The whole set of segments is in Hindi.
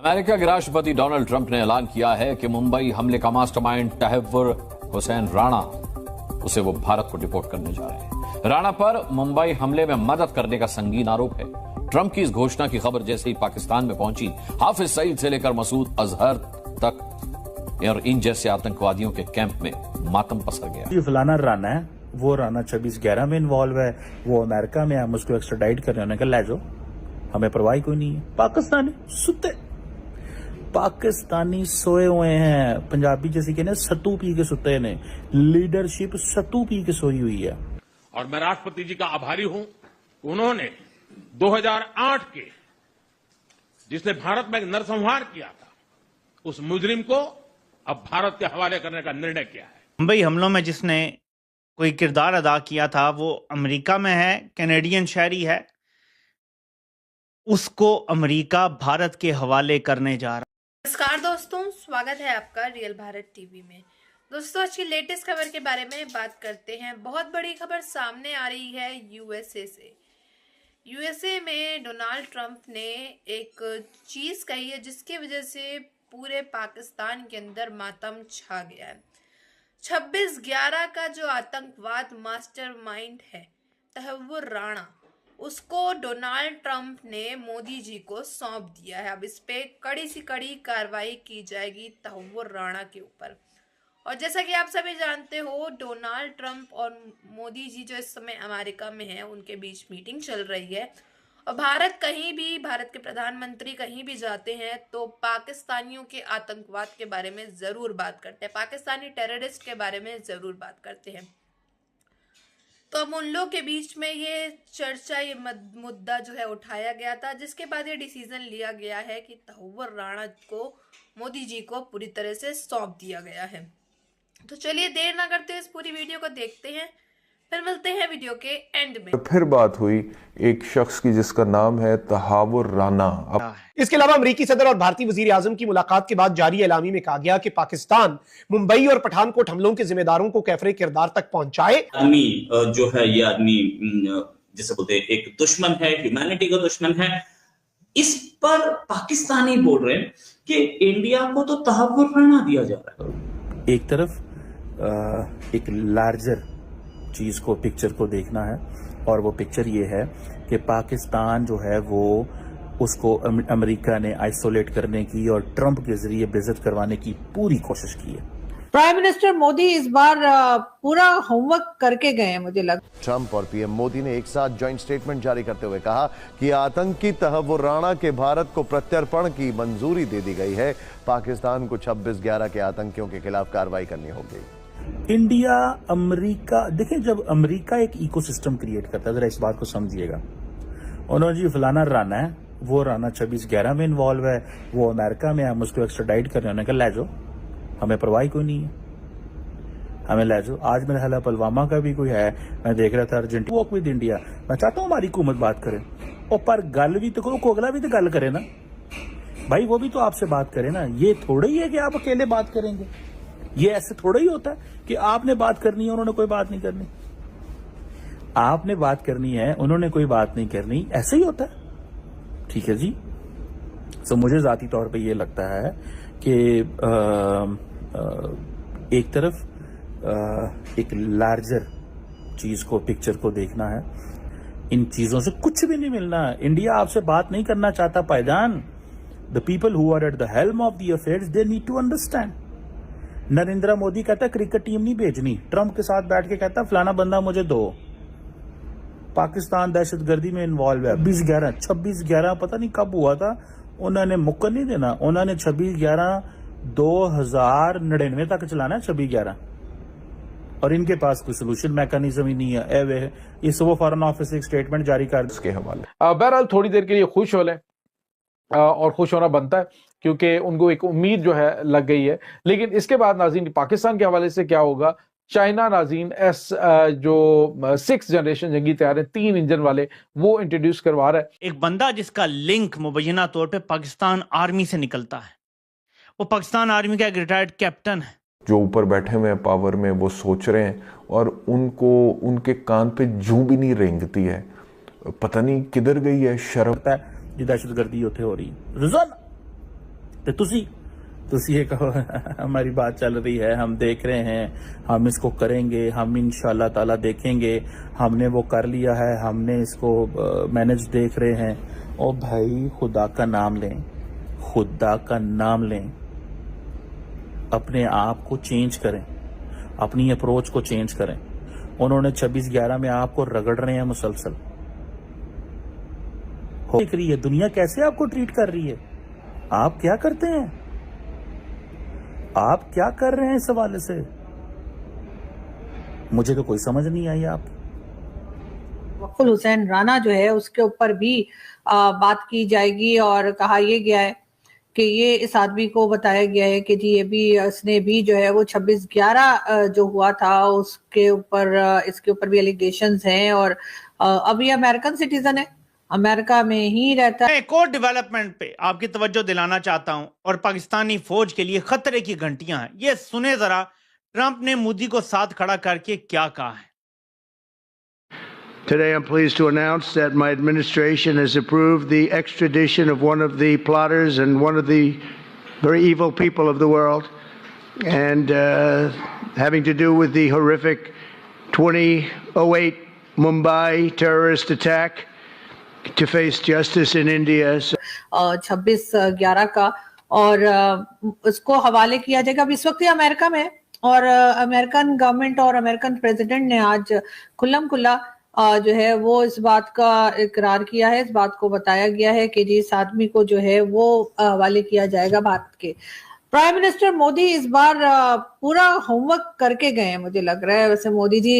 अमेरिका के राष्ट्रपति डोनाल्ड ट्रंप ने ऐलान किया है कि मुंबई हमले का मास्टरमाइंड तहव्वुर हुसैन राणा, उसे वो भारत को डिपोर्ट करने जा रहे हैं। राणा पर मुंबई हमले में मदद करने का संगीन आरोप है। ट्रंप की इस घोषणा की खबर जैसे ही पाकिस्तान में पहुंची, हाफिज सईद से लेकर मसूद अजहर तक और इन जैसे आतंकवादियों के कैंप में मातम पसर गया। फलाना राणा है, वो राणा 26/11 में इन्वॉल्व है, वो अमेरिका में, हम उसको एक्स्ट्राडाइट कर रहे हैं, ले जाओ, हमें परवाह कोई नहीं है। पाकिस्तानी सुते, पाकिस्तानी सोए हुए हैं, पंजाबी जैसे कहने सत्तू पी के सुते ने, लीडरशिप सत्तू पी के सोई हुई है। और मैं राष्ट्रपति जी का आभारी हूं, उन्होंने 2008 के जिसने भारत में नरसंहार किया था, उस मुजरिम को अब भारत के हवाले करने का निर्णय किया है। मुंबई हमलों में जिसने कोई किरदार अदा किया था वो अमेरिका में है, कैनेडियन शहरी है, उसको अमेरिका भारत के हवाले करने जा रहा है। नमस्कार दोस्तों, स्वागत है आपका रियल भारत टीवी में। दोस्तों, आज की लेटेस्ट खबर के बारे में बात करते हैं। बहुत बड़ी खबर सामने आ रही है यूएसए से। यूएसए में डोनाल्ड ट्रंप ने एक चीज कही है जिसकी वजह से पूरे पाकिस्तान के अंदर मातम छा गया है। 26/11 का जो आतंकवाद मास्टरमाइंड है तहव्वुर राणा, उसको डोनाल्ड ट्रंप ने मोदी जी को सौंप दिया है। अब इस पे कड़ी से कड़ी कार्रवाई की जाएगी तहव्वुर राणा के ऊपर। और जैसा कि आप सभी जानते हो, डोनाल्ड ट्रंप और मोदी जी जो इस समय अमेरिका में हैं, उनके बीच मीटिंग चल रही है। और भारत के प्रधानमंत्री कहीं भी जाते हैं तो पाकिस्तानियों के आतंकवाद के बारे में जरूर बात करते हैं, पाकिस्तानी टेररिस्ट के बारे में जरूर बात करते हैं। तो अब उन लोगों के बीच में ये चर्चा, ये मुद्दा जो है उठाया गया था, जिसके बाद ये डिसीजन लिया गया है कि तहव्वुर राणा को मोदी जी को पूरी तरह से सौंप दिया गया है। तो चलिए देर ना करते हुए इस पूरी वीडियो को देखते हैं, फिर मिलते हैं वीडियो के एंड में। फिर बात हुई एक शख्स की जिसका नाम है तहव्वुर राणा। इसके अलावा अमेरिकी सदर और भारतीय वजीर आजम की मुलाकात के बाद जारी एलामी में कहा गया कि पाकिस्तान मुंबई और पठानकोट हमलों के जिम्मेदारों को कैफरे किरदार तक पहुंचाए। आदमी जो है, ये आदमी जैसे बोलते हैं एक दुश्मन है, ह्यूमैनिटी का दुश्मन है। इस पर पाकिस्तानी बोल रहे हैं कि इंडिया को तो तहव्वुर राणा दिया जा रहा है। एक तरफ एक लार्जर चीज को, पिक्चर को देखना है, और वो पिक्चर ये है कि पाकिस्तान जो है वो उसको अमेरिका ने आइसोलेट करने की और ट्रंप के जरिए बेइज्जत करवाने की पूरी कोशिश की है। प्राइम मिनिस्टर मोदी इस बार पूरा होमवर्क करके गए हैं, मुझे लगता है। ट्रंप और पीएम मोदी ने एक साथ जॉइंट स्टेटमेंट जारी करते हुए कहा कि आतंकी तहव्वुर राणा के भारत को प्रत्यर्पण की मंजूरी दे दी गई है। पाकिस्तान को 26/11 के आतंकियों के खिलाफ कार्रवाई करनी होगी। इंडिया, अमेरिका, देखिए जब अमेरिका एक इकोसिस्टम क्रिएट करता है, जरा इस बात को समझिएगा। उन्होंने जी फलाना राणा है, वो राणा 26/11 में इन्वॉल्व है, वो अमेरिका में, हम उसको एक्स्ट्राडाइट कर रहे हैं, ले जाओ, हमें परवाह कोई नहीं है, हमें ले जाओ। आज मेरे ख्याल पुलवामा का भी कोई है, मैं देख रहा था अर्जेंटीना वॉक विद इंडिया। मैं चाहता हूँ हमारी हुकूमत बात करे, और पर गल भी तो करो, कोगला भी तो गल करे ना भाई, वो भी तो आपसे बात करे ना। ये थोड़ा ही है कि आप अकेले बात करेंगे, ये ऐसे थोड़ा ही होता है कि आपने बात करनी है, उन्होंने कोई बात नहीं करनी, आपने बात करनी है, उन्होंने कोई बात नहीं करनी, ऐसे ही होता है। ठीक है जी। तो मुझे जाती तौर पे ये लगता है कि एक तरफ एक लार्जर चीज को, पिक्चर को देखना है। इन चीजों से कुछ भी नहीं मिलना। इंडिया आपसे बात नहीं करना चाहता भाईजान। The people who are at the helm of the affairs, they need to understand. Narendra Modi कहता क्रिकेट टीम नहीं भेजनी, ट्रंप के साथ बैठ के कहता फलाना बंदा मुझे दो। पाकिस्तान दहशतगर्दी में इन्वॉल्व है। 26/11 पता नहीं कब हुआ था, उन्होंने मुक्कर नहीं देना, उन्होंने 26/11 2099 तक चलाना है 26/11, और इनके पास कोई सोल्यूशन मैकेनिज्म ही नहीं है। इस वो फॉरेन ऑफिस एक स्टेटमेंट जारी कर इसके हवाले। बहरहाल थोड़ी देर के लिए खुश हो लें, और खुश होना बनता है क्योंकि उनको एक उम्मीद जो है लग गई है। लेकिन इसके बाद नाज़रीन, पाकिस्तान के हवाले से क्या होगा? चाइना नाज़रीन जो 6th जनरेशन जंगी तैयार है, 3 इंजन वाले, वो इंट्रोड्यूस करवा रहा है। एक बंदा जिसका लिंक मुबैना तौर पे पाकिस्तान आर्मी से निकलता है, वो पाकिस्तान आर्मी का एक रिटायर्ड कैप्टन है। जो ऊपर बैठे हुए हैं पावर में, वो सोच रहे हैं और उनको उनके कान पे जूं भी नहीं रेंगती है, पता नहीं किधर गई है शर्म। दहशतगर्दी होते हो रही रोजाना ਤੇ ਤੁਸੀਂ ਇਹ कहो हमारी बात चल रही है, हम देख रहे हैं, हम इसको करेंगे, हम इंशाल्लाह ताला देखेंगे, हमने वो कर लिया है, हमने इसको मैनेज देख रहे हैं। और भाई खुदा का नाम लें, खुदा का नाम लें, अपने आप को चेंज करें, अपनी अप्रोच को चेंज करें। उन्होंने 26/11 में आपको रगड़ रहे हैं मुसलसल। देख रही है दुनिया कैसे आपको ट्रीट कर रही है, आप क्या करते हैं, आप क्या कर रहे हैं इस हवाले से, मुझे तो कोई समझ नहीं आई। आप वक्फुल हुसैन राणा जो है उसके ऊपर भी बात की जाएगी और कहा यह गया है कि ये इस आदमी को बताया गया है कि जी ये भी इसने भी जो है वो 26/11 जो हुआ था उसके ऊपर इसके ऊपर भी एलिगेशंस हैं और अब ये अमेरिकन सिटीजन है, अमेरिका में ही रहता है। मैं एक और डेवलपमेंट पे आपकी तवज्जो दिलाना चाहता हूं और पाकिस्तानी फौज के लिए खतरे की घंटियां हैं। ये सुने जरा ट्रंप ने मोदी को साथ खड़ा करके क्या कहा है। Today I'm pleased to announce that my administration has approved the extradition of one of the plotters and one of the very evil people of the world, and having to do with the horrific 2008 Mumbai terrorist attack, to face justice in India. 26/11 का और उसको हवाले किया जाएगा। अब इस वक्त ये अमेरिका में है और अमेरिकन गवर्नमेंट और अमेरिकन प्रेसिडेंट ने आज खुल्लम खुल्ला जो है वो इस बात का इकरार किया है, इस बात को बताया गया है कि जी इस आदमी को जो है वो हवाले किया जाएगा भारत के। प्राइम मिनिस्टर मोदी इस बार पूरा होमवर्क करके गए हैं, मुझे लग रहा है। वैसे मोदी जी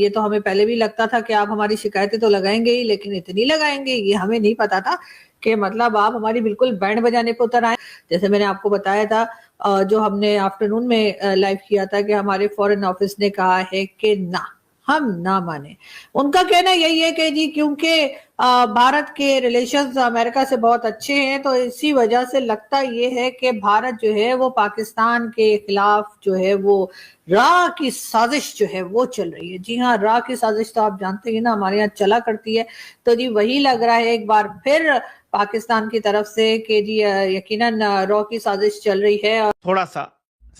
ये तो हमें पहले भी लगता था कि आप हमारी शिकायतें तो लगाएंगे ही, लेकिन इतनी लगाएंगे ये हमें नहीं पता था कि मतलब आप हमारी बिल्कुल बैंड बजाने पे उतर आए। जैसे मैंने आपको बताया था जो हमने आफ्टरनून में लाइव किया था कि हमारे फॉरेन ऑफिस ने कहा है कि ना, हम ना माने। उनका कहना यही है कि जी क्योंकि भारत के रिलेशंस अमेरिका से बहुत अच्छे हैं तो इसी वजह से लगता ये है कि भारत जो है वो पाकिस्तान के खिलाफ जो है वो राह की साजिश जो है वो चल रही है। जी हाँ, राह की साजिश तो आप जानते हैं ना हमारे यहाँ चला करती है, तो जी वही लग रहा है एक बार फिर पाकिस्तान की तरफ से कि जी यकीनन राह की साजिश चल रही है। और थोड़ा सा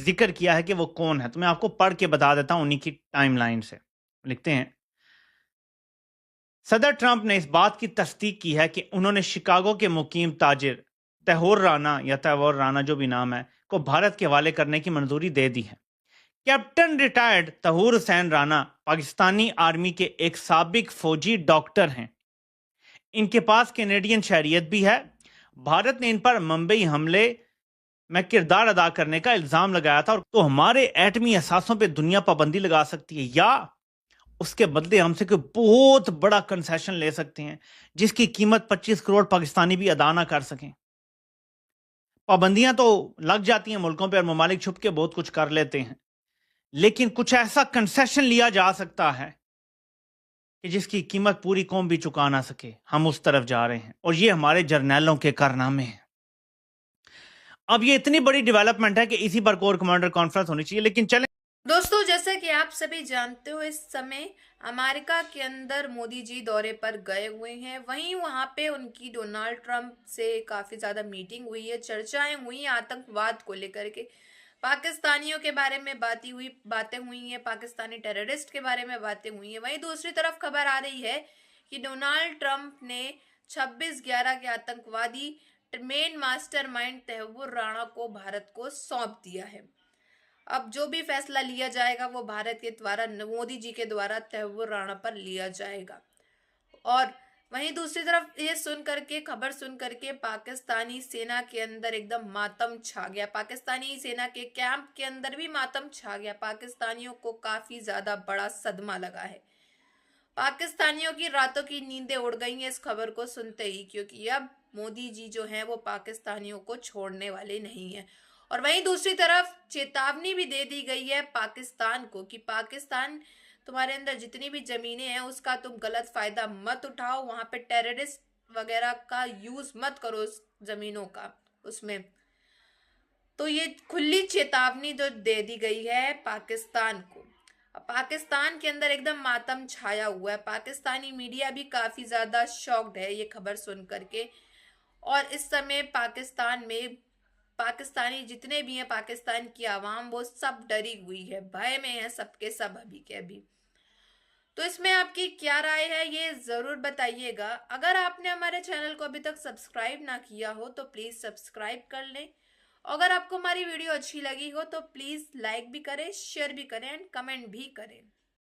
जिक्र किया है कि वो कौन है, तो मैं आपको पढ़ के बता देता हूं उन्हीं की टाइमलाइन से। लिखते हैं, सदर ट्रंप ने इस बात की तस्दीक की है कि उन्होंने शिकागो के मुकीम ताजिर तैमूर राणा या तैमूर राणा जो भी नाम है को भारत के हवाले करने की मंजूरी दे दी है। Captain retired Taimur Hussain Rana Pakistani army के एक साबिक फौजी डॉक्टर हैं। इनके पास कैनेडियन शहरियत भी है। भारत ने इन पर मुंबई हमले में किरदार अदा करने का इल्जाम लगाया था, और तो हमारे एटमी असासों पे दुनिया पाबंदी लगा सकती है या उसके बदले हमसे कोई बहुत बड़ा कंसेशन ले सकते हैं जिसकी कीमत 25 करोड़ पाकिस्तानी भी अदा ना कर सकें। पाबंदियां तो लग जाती हैं मुल्कों पे और ममालिक छुप के बहुत कुछ कर लेते हैं, लेकिन कुछ ऐसा कंसेशन लिया जा सकता है कि जिसकी कीमत पूरी कौम भी चुका ना सके। हम उस तरफ जा रहे हैं और ये हमारे जर्नैलों के कारनामे हैं। अब ये इतनी बड़ी डेवलपमेंट है कि इसी पर कोर कमांडर कॉन्फ्रेंस होनी चाहिए। लेकिन चलें दोस्तों, जैसा कि आप सभी जानते हो इस समय अमेरिका के अंदर मोदी जी दौरे पर गए हुए हैं। वहीं वहां पे उनकी डोनाल्ड ट्रंप से काफी ज्यादा मीटिंग हुई है, चर्चाएं हुई, आतंकवाद को लेकर के पाकिस्तानियों के बारे में बातें हुई हैं, पाकिस्तानी टेररिस्ट के बारे में बातें हुई हैं। वहीं दूसरी तरफ खबर आ रही है कि डोनाल्ड ट्रंप ने 26/11 के आतंकवादी मेन मास्टरमाइंड तैमूर राणा को भारत को सौंप दिया है। अब जो भी फैसला लिया जाएगा वो भारत के द्वारा, मोदी जी के द्वारा तैमूर राणा पर लिया जाएगा। और वहीं दूसरी तरफ ये खबर सुन करके पाकिस्तानी सेना के अंदर एकदम मातम छा गया। पाकिस्तानी सेना के कैंप के अंदर भी मातम छा गया। पाकिस्तानियों को काफी ज्यादा बड़ा सदमा लगा है। पाकिस्तानियों की रातों की नींदें उड़ गई हैं इस खबर को सुनते ही, क्योंकि अब मोदी जी जो हैं वो पाकिस्तानियों को छोड़ने वाले नहीं हैं। और वहीं दूसरी तरफ चेतावनी भी दे दी गई है पाकिस्तान को कि पाकिस्तान, तुम्हारे अंदर जितनी भी जमीनें हैं उसका तुम गलत फायदा मत उठाओ, वहां पे टेररिस्ट वगैरह का यूज मत करो उस जमीनों का उसमें। तो ये खुली चेतावनी जो दे दी गई है पाकिस्तान को। पाकिस्तान के अंदर एकदम मातम छाया हुआ है। पाकिस्तानी मीडिया भी काफी ज्यादा शॉक्ड है ये खबर सुन करके। और इस समय पाकिस्तान में पाकिस्तानी जितने भी हैं, पाकिस्तान की आवाम, वो सब डरी हुई है, भय में है सबके सब अभी के अभी। तो इसमें आपकी क्या राय है ये जरूर बताइएगा। अगर आपने हमारे चैनल को अभी तक सब्सक्राइब ना किया हो तो प्लीज सब्सक्राइब कर लें। अगर आपको हमारी वीडियो अच्छी लगी हो तो प्लीज लाइक भी करें, शेयर भी करें एंड कमेंट भी करें।